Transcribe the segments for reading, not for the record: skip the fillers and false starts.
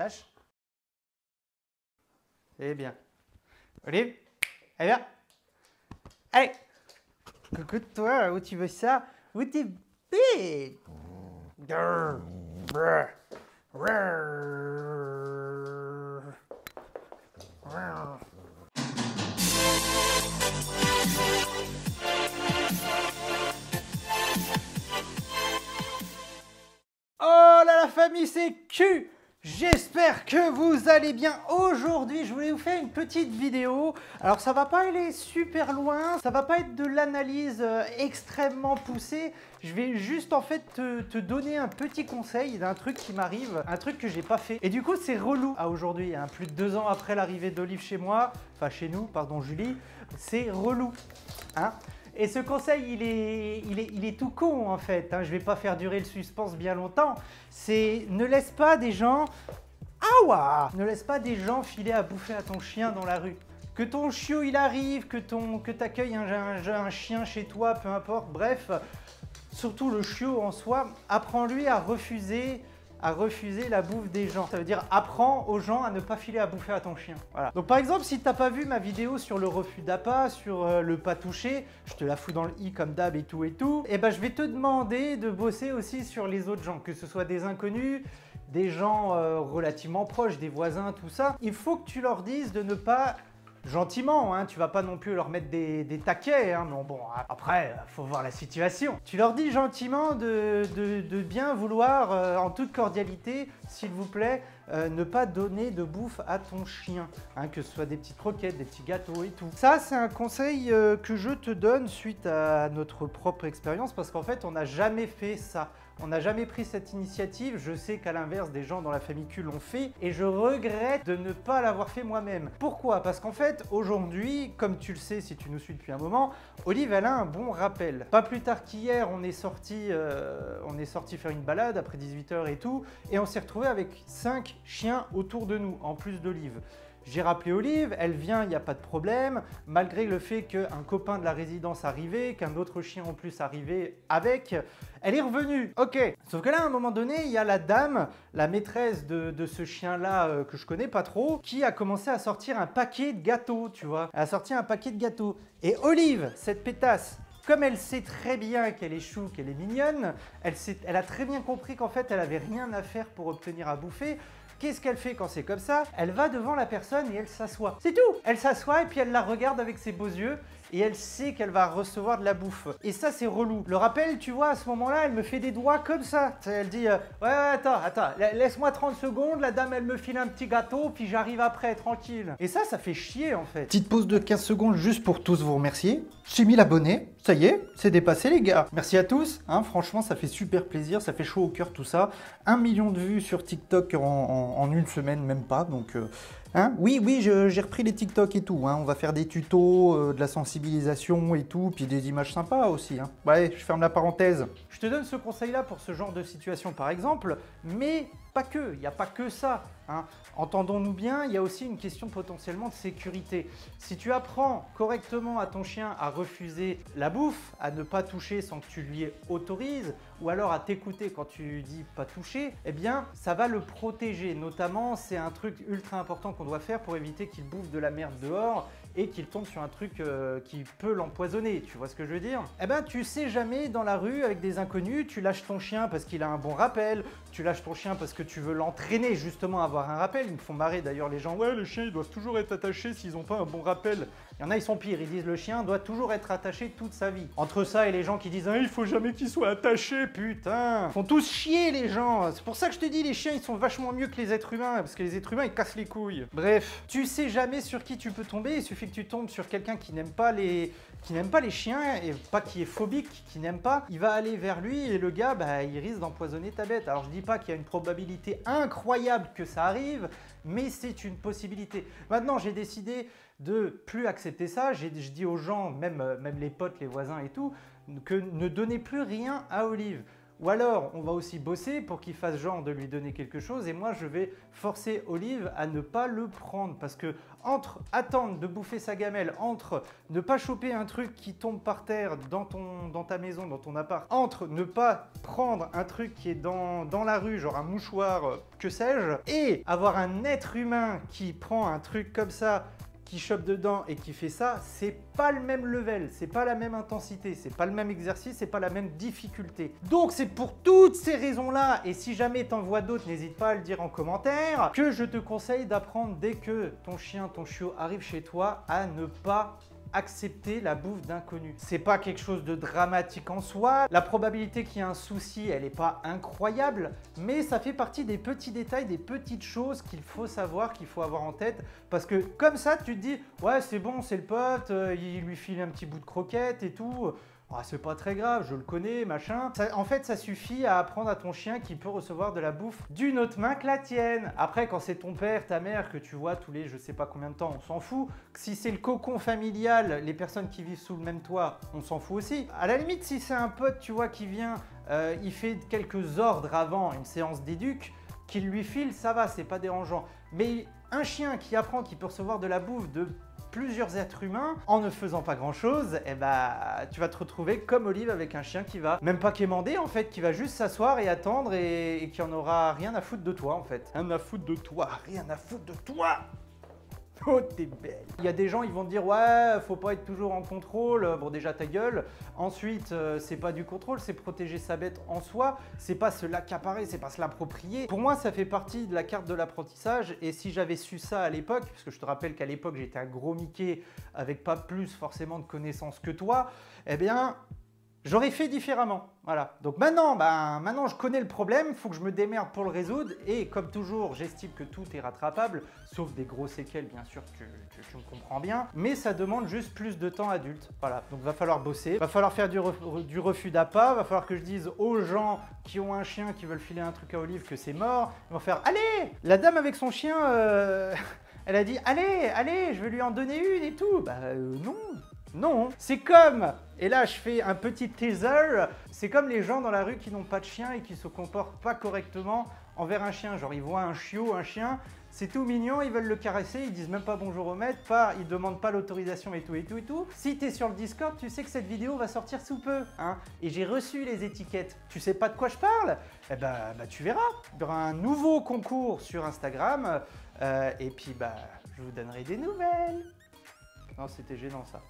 lâche. C'est bien. Olive, allez viens. Allez. Coucou toi, où tu veux ça? Où t'es bête? Oh là la famille, c'est Q. J'espère que vous allez bien. Aujourd'hui, je voulais vous faire une petite vidéo. Alors, ça va pas aller super loin, ça va pas être de l'analyse extrêmement poussée. Je vais juste en fait te donner un petit conseil d'un truc qui m'arrive, un truc que j'ai pas fait. Et du coup, c'est relou. À aujourd'hui, hein, plus de 2 ans après l'arrivée d'Olive chez moi, enfin chez nous, pardon Julie, c'est relou. Hein? Et ce conseil, il est tout con en fait, hein. Je ne vais pas faire durer le suspense bien longtemps. C'est ne laisse pas des gens... Aouah! Ne laisse pas des gens filer à bouffer à ton chien dans la rue. Que ton chiot il arrive, que tu accueilles un chien chez toi, peu importe, bref. Surtout le chiot en soi, apprends-lui à refuser la bouffe des gens. Ça veut dire apprends aux gens à ne pas filer à bouffer à ton chien. Voilà. Donc par exemple, si t'as pas vu ma vidéo sur le refus d'appât, sur le pas touché, je te la fous dans le i comme d'hab et tout, et ben je vais te demander de bosser aussi sur les autres gens, que ce soit des inconnus, des gens relativement proches, des voisins, tout ça. Il faut que tu leur dises de ne pas... Gentiment, hein, tu vas pas non plus leur mettre des taquets, hein, mais bon, après, faut voir la situation. Tu leur dis gentiment de bien vouloir, en toute cordialité, s'il vous plaît, ne pas donner de bouffe à ton chien, hein, que ce soit des petites croquettes, des petits gâteaux et tout. Ça, c'est un conseil que je te donne suite à notre propre expérience, parce qu'en fait, on n'a jamais fait ça. On n'a jamais pris cette initiative. Je sais qu'à l'inverse, des gens dans la famille Q l'ont fait et je regrette de ne pas l'avoir fait moi-même. Pourquoi? Parce qu'en fait, aujourd'hui, comme tu le sais si tu nous suis depuis un moment, Olive, elle a un bon rappel. Pas plus tard qu'hier, on est sorti faire une balade après 18 h et tout, et on s'est retrouvé avec 5 chiens autour de nous, en plus d'Olive. J'ai rappelé Olive, elle vient, il n'y a pas de problème, malgré le fait qu'un copain de la résidence arrivait, qu'un autre chien en plus arrivait avec, elle est revenue. Ok, sauf que là, à un moment donné, il y a la dame, la maîtresse de ce chien-là que je connais pas trop, qui a commencé à sortir un paquet de gâteaux, tu vois. Elle a sorti un paquet de gâteaux. Et Olive, cette pétasse, comme elle sait très bien qu'elle est chou, qu'elle est mignonne, elle a très bien compris qu'en fait, elle avait rien à faire pour obtenir à bouffer. Qu'est-ce qu'elle fait quand c'est comme ça? Elle va devant la personne et elle s'assoit. C'est tout! Elle s'assoit et puis elle la regarde avec ses beaux yeux et elle sait qu'elle va recevoir de la bouffe. Et ça, c'est relou. Le rappel, tu vois, à ce moment-là, elle me fait des doigts comme ça. Elle dit ouais, attends, laisse-moi 30 secondes, la dame, elle me file un petit gâteau, puis j'arrive après, tranquille. Et ça fait chier, en fait. Petite pause de 15 secondes juste pour tous vous remercier. J'ai mis l'abonné. Ça y est, c'est dépassé, les gars. Merci à tous. Hein, franchement, ça fait super plaisir. Ça fait chaud au cœur, tout ça. 1 million de vues sur TikTok en une semaine, même pas. Donc... Hein? Oui, j'ai repris les TikTok et tout, hein. On va faire des tutos, de la sensibilisation et tout, puis des images sympas aussi, hein. Ouais, je ferme la parenthèse. Je te donne ce conseil-là pour ce genre de situation par exemple, mais pas que, il n'y a pas que ça, hein. Entendons-nous bien, il y a aussi une question potentiellement de sécurité. Si tu apprends correctement à ton chien à refuser la bouffe, à ne pas toucher sans que tu lui autorises, ou alors à t'écouter quand tu dis pas toucher, eh bien ça va le protéger. Notamment, c'est un truc ultra important qu'on doit faire pour éviter qu'il bouffe de la merde dehors et qu'il tombe sur un truc qui peut l'empoisonner, tu vois ce que je veux dire? Eh ben tu sais jamais dans la rue avec des inconnus, tu lâches ton chien parce qu'il a un bon rappel, tu lâches ton chien parce que tu veux l'entraîner justement à avoir un rappel. Ils me font marrer d'ailleurs les gens, ouais les chiens ils doivent toujours être attachés s'ils n'ont pas un bon rappel. Il y en a ils sont pires, ils disent le chien doit toujours être attaché toute sa vie. Entre ça et les gens qui disent il faut jamais qu'il soit attaché, putain, ils font tous chier les gens. C'est pour ça que je te dis les chiens ils sont vachement mieux que les êtres humains, parce que les êtres humains ils cassent les couilles. Bref, tu sais jamais sur qui tu peux tomber, il suffit que tu tombes sur quelqu'un qui n'aime pas les chiens, et pas qui est phobique, qui n'aime pas, il va aller vers lui et le gars, bah, il risque d'empoisonner ta bête. Alors je dis pas qu'il y a une probabilité incroyable que ça arrive, mais c'est une possibilité. Maintenant, j'ai décidé de plus accepter ça. Je dis aux gens, même les potes, les voisins et tout, que ne donnez plus rien à Olive. Ou alors, on va aussi bosser pour qu'il fasse genre de lui donner quelque chose et moi, je vais forcer Olive à ne pas le prendre parce que entre attendre de bouffer sa gamelle, entre ne pas choper un truc qui tombe par terre dans ta maison, dans ton appart, entre ne pas prendre un truc qui est dans la rue, genre un mouchoir, que sais-je, et avoir un être humain qui prend un truc comme ça, qui chope dedans et qui fait ça, c'est pas le même level, c'est pas la même intensité, c'est pas le même exercice, c'est pas la même difficulté. Donc c'est pour toutes ces raisons-là, et si jamais t'en vois d'autres, n'hésite pas à le dire en commentaire, que je te conseille d'apprendre dès que ton chien, ton chiot arrive chez toi, à ne pas accepter la bouffe d'inconnus. C'est pas quelque chose de dramatique en soi, la probabilité qu'il y ait un souci, elle n'est pas incroyable, mais ça fait partie des petits détails, des petites choses qu'il faut savoir, qu'il faut avoir en tête, parce que comme ça, tu te dis, ouais, c'est bon, c'est le pote, il lui file un petit bout de croquette et tout, ah, c'est pas très grave, je le connais, machin. En fait, ça suffit à apprendre à ton chien qu'il peut recevoir de la bouffe d'une autre main que la tienne. Après, quand c'est ton père, ta mère, que tu vois tous les je sais pas combien de temps, on s'en fout. Si c'est le cocon familial, les personnes qui vivent sous le même toit, on s'en fout aussi. À la limite, si c'est un pote, tu vois, qui vient, il fait quelques ordres avant une séance d'éduc, qu'il lui file, ça va, c'est pas dérangeant. Mais un chien qui apprend qu'il peut recevoir de la bouffe de plusieurs êtres humains en ne faisant pas grand chose, eh bah, tu vas te retrouver comme Olive avec un chien qui va même pas quémander en fait, qui va juste s'asseoir et attendre et qui en aura rien à foutre de toi en fait. Rien à foutre de toi, rien à foutre de toi. Oh, t'es belle. Il y a des gens, ils vont te dire ouais, faut pas être toujours en contrôle. Bon, déjà ta gueule. Ensuite, c'est pas du contrôle, c'est protéger sa bête en soi. C'est pas se l'accaparer, c'est pas se l'approprier. Pour moi, ça fait partie de la carte de l'apprentissage. Et si j'avais su ça à l'époque, parce que je te rappelle qu'à l'époque, j'étais un gros Mickey avec pas plus forcément de connaissances que toi, eh bien, j'aurais fait différemment, voilà. Donc maintenant, maintenant je connais le problème, il faut que je me démerde pour le résoudre. Et comme toujours, j'estime que tout est rattrapable, sauf des gros séquelles, bien sûr, tu me comprends bien. Mais ça demande juste plus de temps adulte, voilà. Donc va falloir bosser, va falloir faire du refus d'appât, va falloir que je dise aux gens qui ont un chien, qui veulent filer un truc à Olive, que c'est mort. Ils vont faire, allez, la dame avec son chien, elle a dit, allez, je vais lui en donner une et tout. Non. Non, c'est comme, et là je fais un petit teaser, c'est comme les gens dans la rue qui n'ont pas de chien et qui se comportent pas correctement envers un chien. Genre ils voient un chiot, un chien, c'est tout mignon, ils veulent le caresser, ils disent même pas bonjour au maître, ils demandent pas l'autorisation et tout et tout et tout. Si tu es sur le Discord, tu sais que cette vidéo va sortir sous peu, hein, et j'ai reçu les étiquettes. Tu sais pas de quoi je parle? Eh tu verras. Il y aura un nouveau concours sur Instagram, et puis je vous donnerai des nouvelles. Non, c'était gênant ça.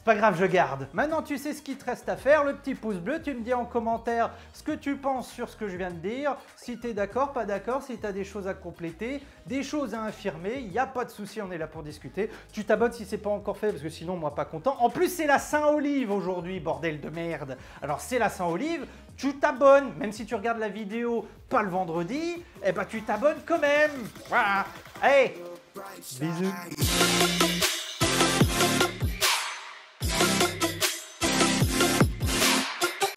Pas grave, je garde. Maintenant, tu sais ce qu'il te reste à faire, le petit pouce bleu, tu me dis en commentaire ce que tu penses sur ce que je viens de dire, si tu es d'accord, pas d'accord, si tu as des choses à compléter, des choses à infirmer, il n'y a pas de souci, on est là pour discuter. Tu t'abonnes si c'est pas encore fait, parce que sinon, moi, pas content. En plus, c'est la Saint-Olive aujourd'hui, bordel de merde. Alors, c'est la Saint-Olive, tu t'abonnes, même si tu regardes la vidéo pas le vendredi, tu t'abonnes quand même. Voilà. Allez, bisous.